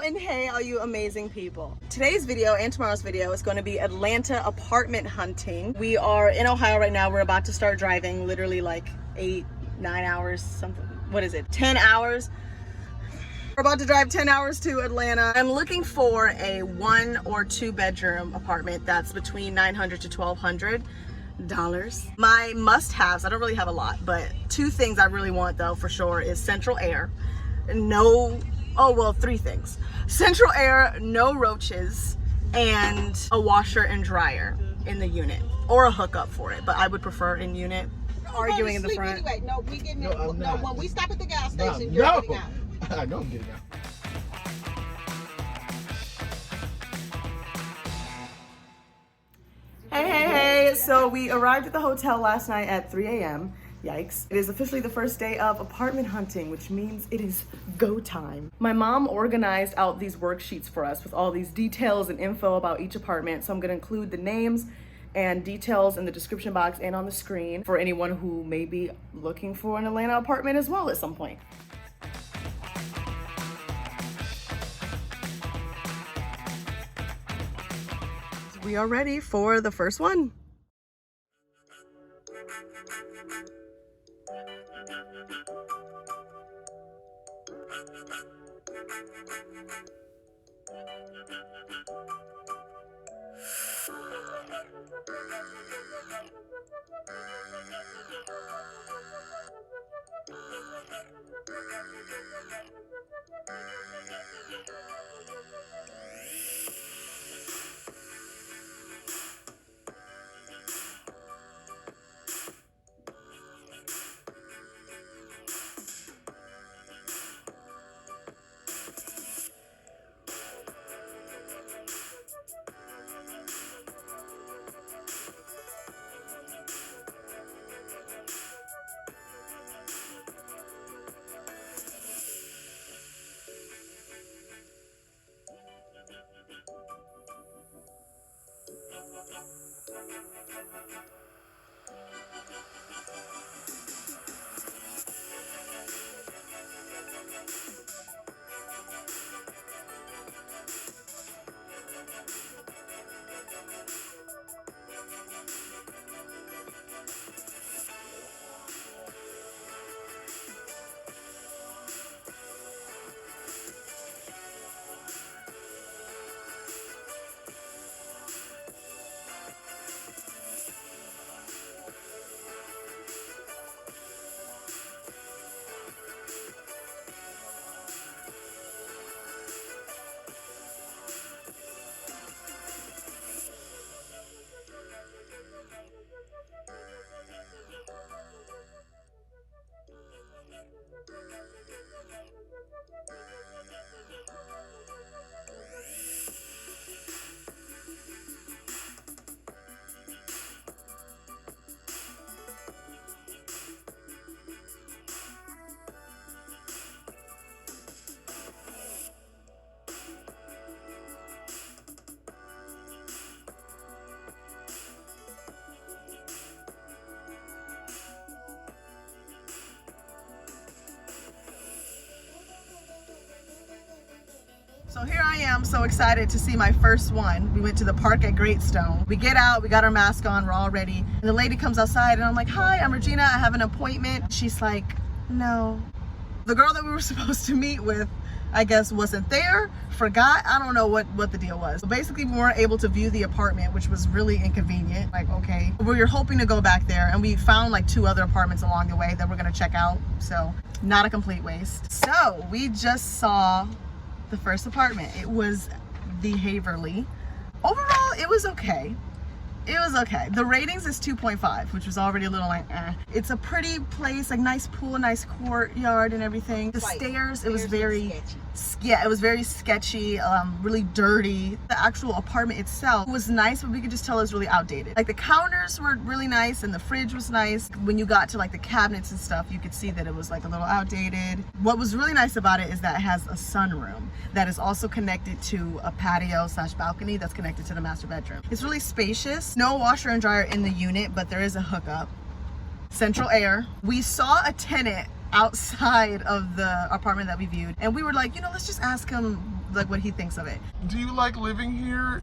and hey all you amazing people. Today's video and tomorrow's video is going to be Atlanta apartment hunting. We are in Ohio right now. We're about to start driving, literally like 8-9 hours, something. What is it? 10 hours. We're about to drive 10 hours to Atlanta. I'm looking for a 1 or 2 bedroom apartment that's between $900 to $1,200. My must-haves, I don't really have a lot, but 2 things I really want though for sure is central air. No, oh well, 3 things. Central air, no roaches, and a washer and dryer in the unit, or a hookup for it, but I would prefer in unit. Arguing in the front. Anyway. No, we getting no, when we stop at the gas station, you're getting out. I know I'm getting out. Hey, so we arrived at the hotel last night at 3 a.m. Yikes. It is officially the first day of apartment hunting, which means it is go time. My mom organized out these worksheets for us with all these details and info about each apartment, so I'm gonna include the names and details in the description box and on the screen for anyone who may be looking for an Atlanta apartment as well at some point. We are ready for the first one. So here I am, so excited to see my first one. We went to the park at Greenstone. We get out, we got our mask on, we're all ready. And the lady comes outside and I'm like, hi, I'm Regina, I have an appointment. She's like, no. The girl that we were supposed to meet with, I guess wasn't there, forgot, I don't know what the deal was. So basically we weren't able to view the apartment, which was really inconvenient. Like, okay. We were hoping to go back there and we found like 2 other apartments along the way that we're gonna check out. So not a complete waste. So we just saw the first apartment. It was the Haverly. Overall, it was okay. It was okay. The ratings is 2.5, which was already a little like, eh. It's a pretty place, like nice pool, nice courtyard and everything. The stairs, it was very, yeah, it was very sketchy, really dirty. The actual apartment itself was nice, but we could just tell it was really outdated. Like the counters were really nice and the fridge was nice. When you got to like the cabinets and stuff, you could see that it was like a little outdated. What was really nice about it is that it has a sunroom that is also connected to a patio / balcony that's connected to the master bedroom. It's really spacious. No washer and dryer in the unit, but there is a hookup. Central air. We saw a tenant outside of the apartment that we viewed, and we were like, you know, let's just ask him like what he thinks of it. Do you like living here?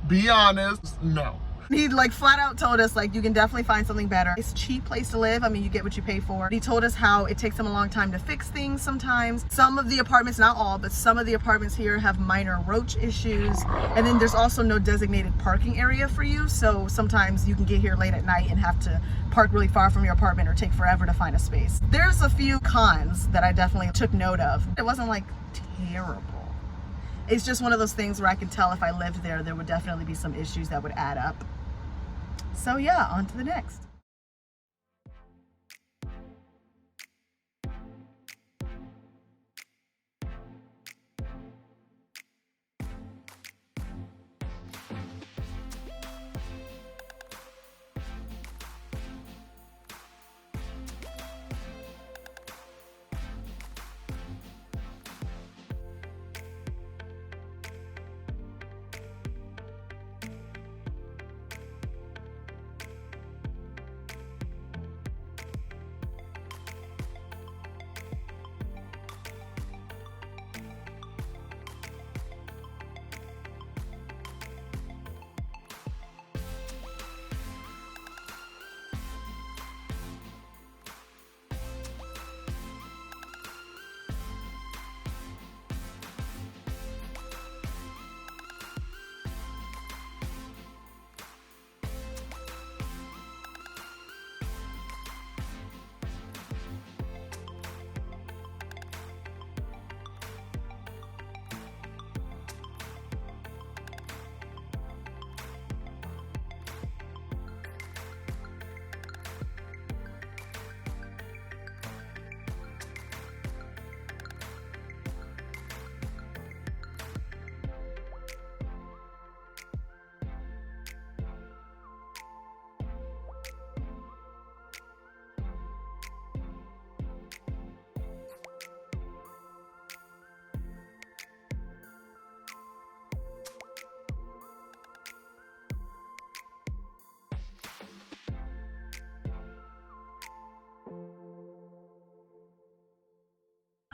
Be honest, no. He like flat out told us like you can definitely find something better. It's a cheap place to live. I mean, you get what you pay for. He told us how it takes him a long time to fix things sometimes. Some of the apartments, not all, but some of the apartments here have minor roach issues. And then there's also no designated parking area for you. So sometimes you can get here late at night and have to park really far from your apartment or take forever to find a space. There's a few cons that I definitely took note of. It wasn't like terrible. It's just one of those things where I can tell if I lived there, there would definitely be some issues that would add up. So yeah, on to the next.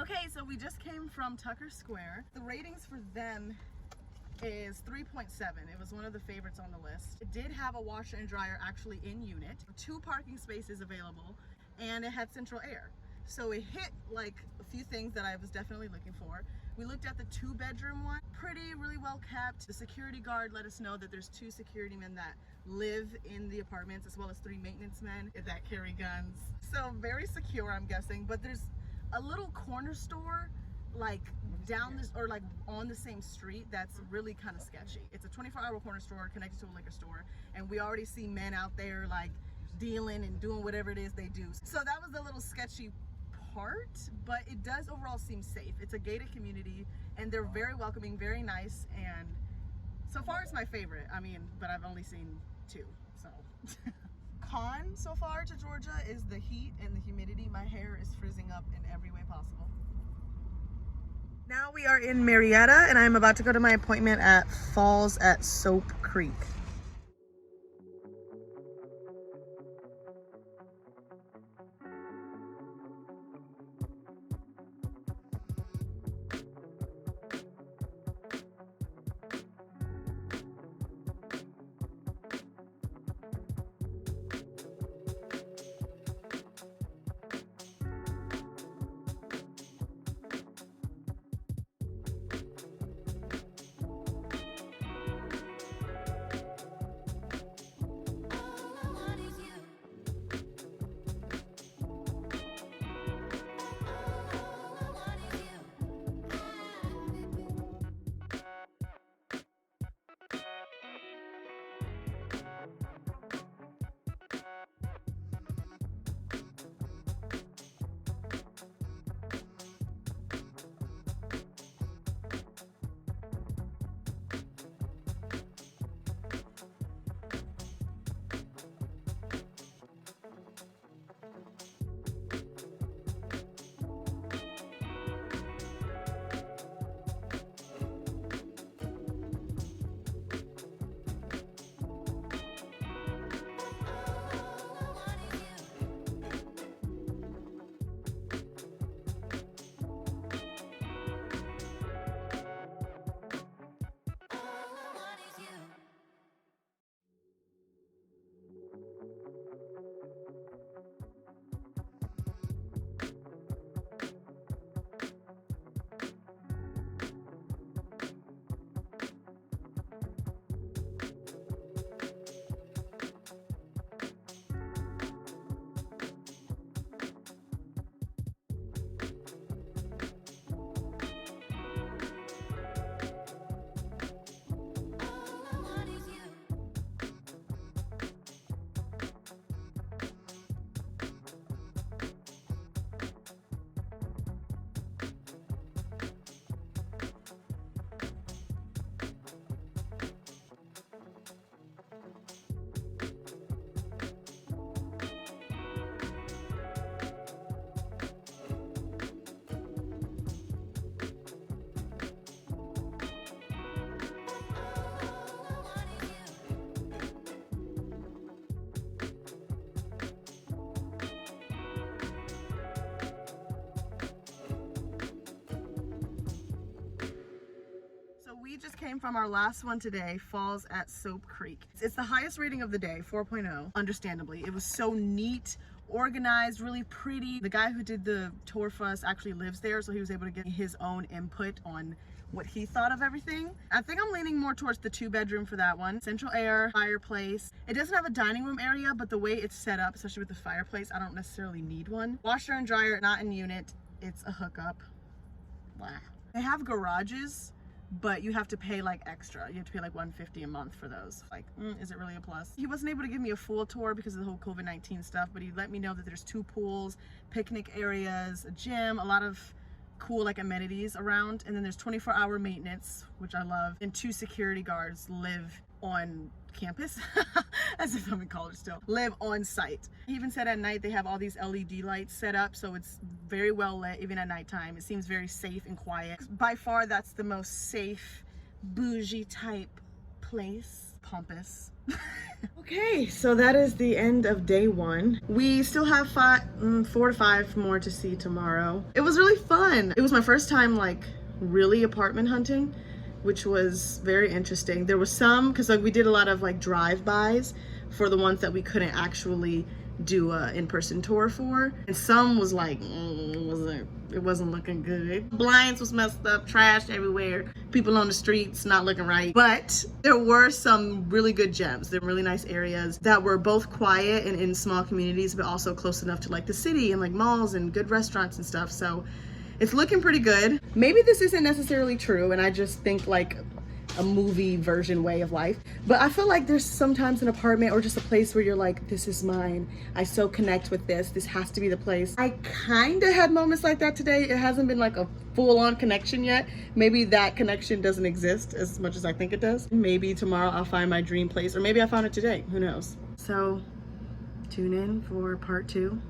Okay, so we just came from Tucker Square. The ratings for them is 3.7. It was one of the favorites on the list. It did have a washer and dryer actually in unit, 2 parking spaces available, and it had central air. So it hit like a few things that I was definitely looking for. We looked at the 2-bedroom one, pretty, really well kept. The security guard let us know that there's 2 security men that live in the apartments, as well as 3 maintenance men that carry guns. So very secure, I'm guessing, but there's a little corner store like down this or like on the same street that's really kind of sketchy. It's a 24-hour corner store connected to a liquor store, and we already see men out there like dealing and doing whatever it is they do. So that was the little sketchy part, but it does overall seem safe. It's a gated community and they're very welcoming, very nice, and so far it's my favorite. I mean, but I've only seen 2, so. Con so far to Georgia is the heat and the humidity. My hair is frizzing up in every way possible. Now we are in Marietta and I'm about to go to my appointment at Falls at Sope Creek. came from, our last one today, falls at Sope Creek. It's the highest rating of the day, 4.0, understandably. It was so neat, organized, really pretty. The guy who did the tour for us actually lives there, so he was able to get his own input on what he thought of everything. I think I'm leaning more towards the 2-bedroom for that one. Central air, fireplace. It doesn't have a dining room area, but the way it's set up, especially with the fireplace, I don't necessarily need one. Washer and dryer, not in unit. It's a hookup. Wow. They have garages, but you have to pay like extra. You have to pay like $150 a month for those. Like, is it really a plus? He wasn't able to give me a full tour because of the whole COVID-19 stuff, but he let me know that there's 2 pools, picnic areas, a gym, a lot of cool like amenities around, and then there's 24-hour maintenance, which I love, and 2 security guards live on campus as if I'm in college still, live on site. He even said at night they have all these LED lights set up, so it's very well lit even at nighttime. It seems very safe and quiet. By far that's the most safe, bougie type place. Pompous. Okay, so that is the end of day 1. We still have 4 to 5 more to see tomorrow. It was really fun. It was my first time like really apartment hunting, which was very interesting. There was some, because like we did a lot of like drive-bys for the ones that we couldn't actually do a in-person tour for, and some was like it wasn't looking good. Blinds was messed up, trash everywhere, people on the streets not looking right, but there were some really good gems. There were really nice areas that were both quiet and in small communities, but also close enough to like the city and like malls and good restaurants and stuff. So it's looking pretty good. Maybe this isn't necessarily true and I just think like a movie version way of life, but I feel like there's sometimes an apartment or just a place where you're like, this is mine, I so connect with this has to be the place. I kind of had moments like that today. It hasn't been like a full-on connection yet. Maybe that connection doesn't exist as much as I think it does. Maybe tomorrow I'll find my dream place, or maybe I found it today, who knows. So tune in for part 2.